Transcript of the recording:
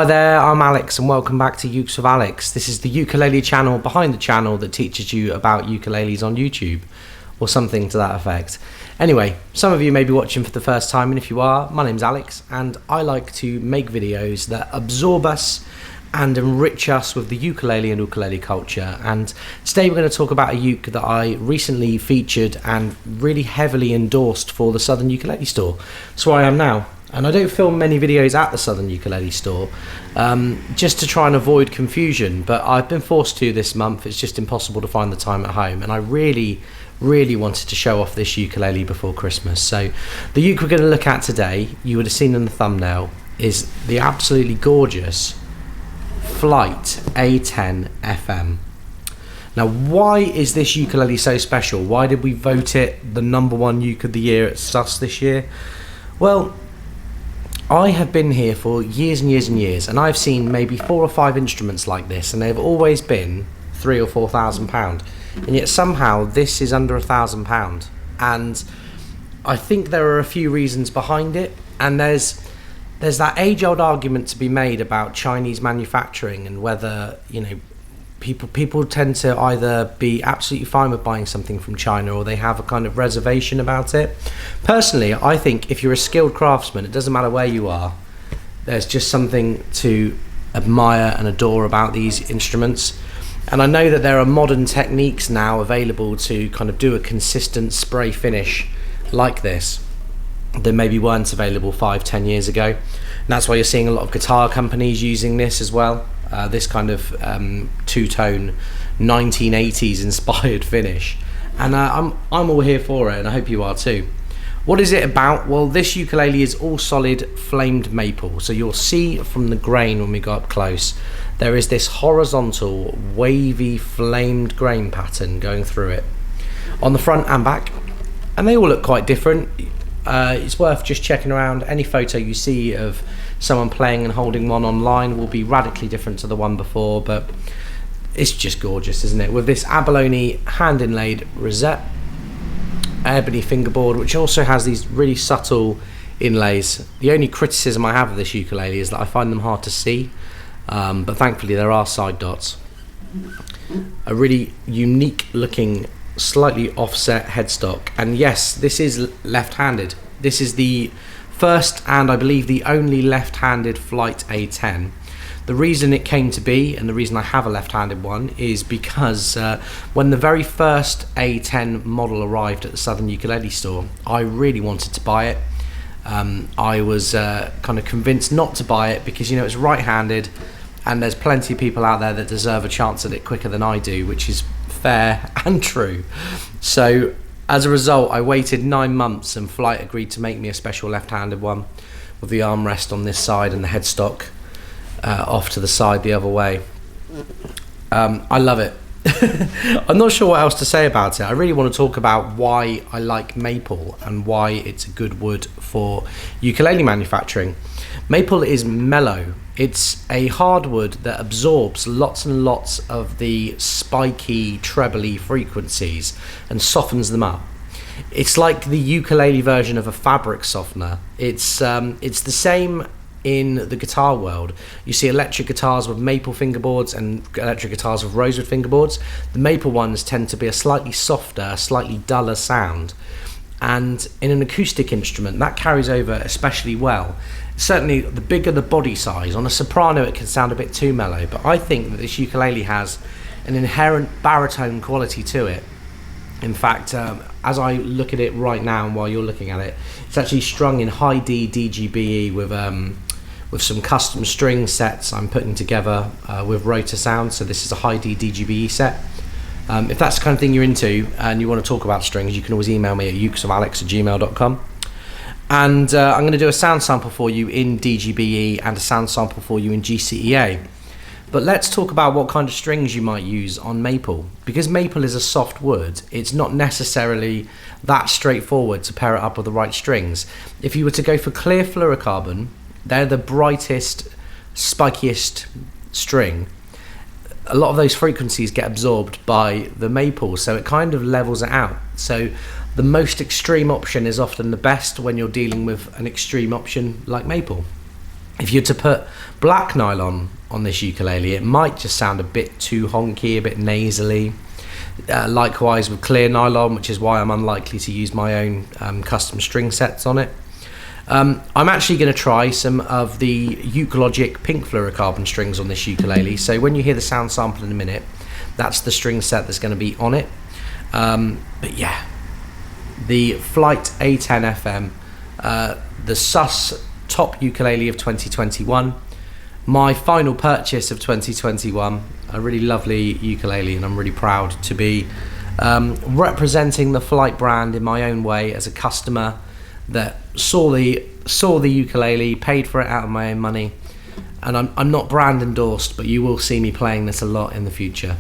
Hi there, I'm Alex and welcome back to Ukes with Alex. This is the ukulele channel behind the channel that teaches you about ukuleles on YouTube, or something to that effect. Anyway, some of you may be watching for the first time, and if you are, my name's Alex and I like to make videos that absorb us and enrich us with the ukulele and ukulele culture. And today we're going to talk about a uke that I recently featured and really heavily endorsed for the Southern Ukulele Store. That's where I am now. And I don't film many videos at the Southern Ukulele Store, just to try and avoid confusion, but I've been forced to this month. It's just impossible to find the time at home, and I really wanted to show off this ukulele before Christmas. So the uke we're going to look at today, you would have seen in the thumbnail, is the absolutely gorgeous Flight A10 FM. Now, why is this ukulele so special? Why did we vote it the #1 uke of the year at SUS this year? Well, I have been here for years and years and years, and I've seen maybe 4 or 5 instruments like this, and they've always been £3,000 or £4,000, and yet somehow this is under £1,000. And I think there are a few reasons behind it, and there's that age-old argument to be made about Chinese manufacturing and whether, you know, people tend to either be absolutely fine with buying something from China or they have a kind of reservation about it. Personally, I think if you're a skilled craftsman, it doesn't matter where you are, there's just something to admire and adore about these instruments. And I know that there are modern techniques now available to kind of do a consistent spray finish like this that maybe weren't available 5-10 years ago. And that's why you're seeing a lot of guitar companies using this as well. This kind of two-tone 1980s inspired finish, and I'm all here for it, and I hope you are too. What is it about? Well, this ukulele is all solid flamed maple, so you'll see from the grain when we go up close there is this horizontal wavy flamed grain pattern going through it on the front and back, and they all look quite different. It's worth just checking around. Any photo you see of someone playing and holding one online will be radically different to the one before, but it's just gorgeous, isn't it? With this abalone hand inlaid rosette, ebony fingerboard, which also has these really subtle inlays. The only criticism I have of this ukulele is that I find them hard to see, but thankfully there are side dots. A really unique looking, slightly offset headstock, and yes, this is left-handed. This is the first and I believe the only left-handed Flight A10. The reason it came to be, and the reason I have a left-handed one, is because when the very first A10 model arrived at the Southern Ukulele Store, I really wanted to buy it. I was kind of convinced not to buy it because, you know, it's right-handed and there's plenty of people out there that deserve a chance at it quicker than I do, which is fair and true. So as a result, I waited 9 months and Flight agreed to make me a special left-handed one with the armrest on this side and the headstock off to the side the other way. I love it. I'm not sure what else to say about it. I really want to talk about why I like maple and why it's a good wood for ukulele manufacturing. Maple is mellow. It's a hardwood that absorbs lots and lots of the spiky, trebly frequencies and softens them up. It's like the ukulele version of a fabric softener. It's the same in the guitar world. You see electric guitars with maple fingerboards and electric guitars with rosewood fingerboards. The maple ones tend to be a slightly softer, slightly duller sound. And in an acoustic instrument, that carries over especially well. Certainly, the bigger the body size, on a soprano it can sound a bit too mellow, but I think that this ukulele has an inherent baritone quality to it. In fact, as I look at it right now and while you're looking at it, it's actually strung in high D DGBE with some custom string sets I'm putting together with rotor sound. So this is a high D DGBE set. If that's the kind of thing you're into and you want to talk about strings, you can always email me at ukesofalex@gmail.com. And I'm going to do a sound sample for you in DGBE and a sound sample for you in GCEA. But let's talk about what kind of strings you might use on maple. Because maple is a soft wood, it's not necessarily that straightforward to pair it up with the right strings. If you were to go for clear fluorocarbon, they're the brightest, spikiest string. A lot of those frequencies get absorbed by the maple, so it kind of levels it out. So the most extreme option is often the best when you're dealing with an extreme option like maple. If you're to put black nylon on this ukulele, it might just sound a bit too honky, a bit nasally. Likewise with clear nylon, which is why I'm unlikely to use my own custom string sets on it. I'm actually going to try some of the Ukelogic pink fluorocarbon strings on this ukulele. So when you hear the sound sample in a minute, that's the string set that's going to be on it. But yeah, the Flight A10FM, the SUS top ukulele of 2021, my final purchase of 2021, a really lovely ukulele, and I'm really proud to be representing the Flight brand in my own way as a customer that saw the ukulele, paid for it out of my own money, and I'm not brand endorsed, but you will see me playing this a lot in the future.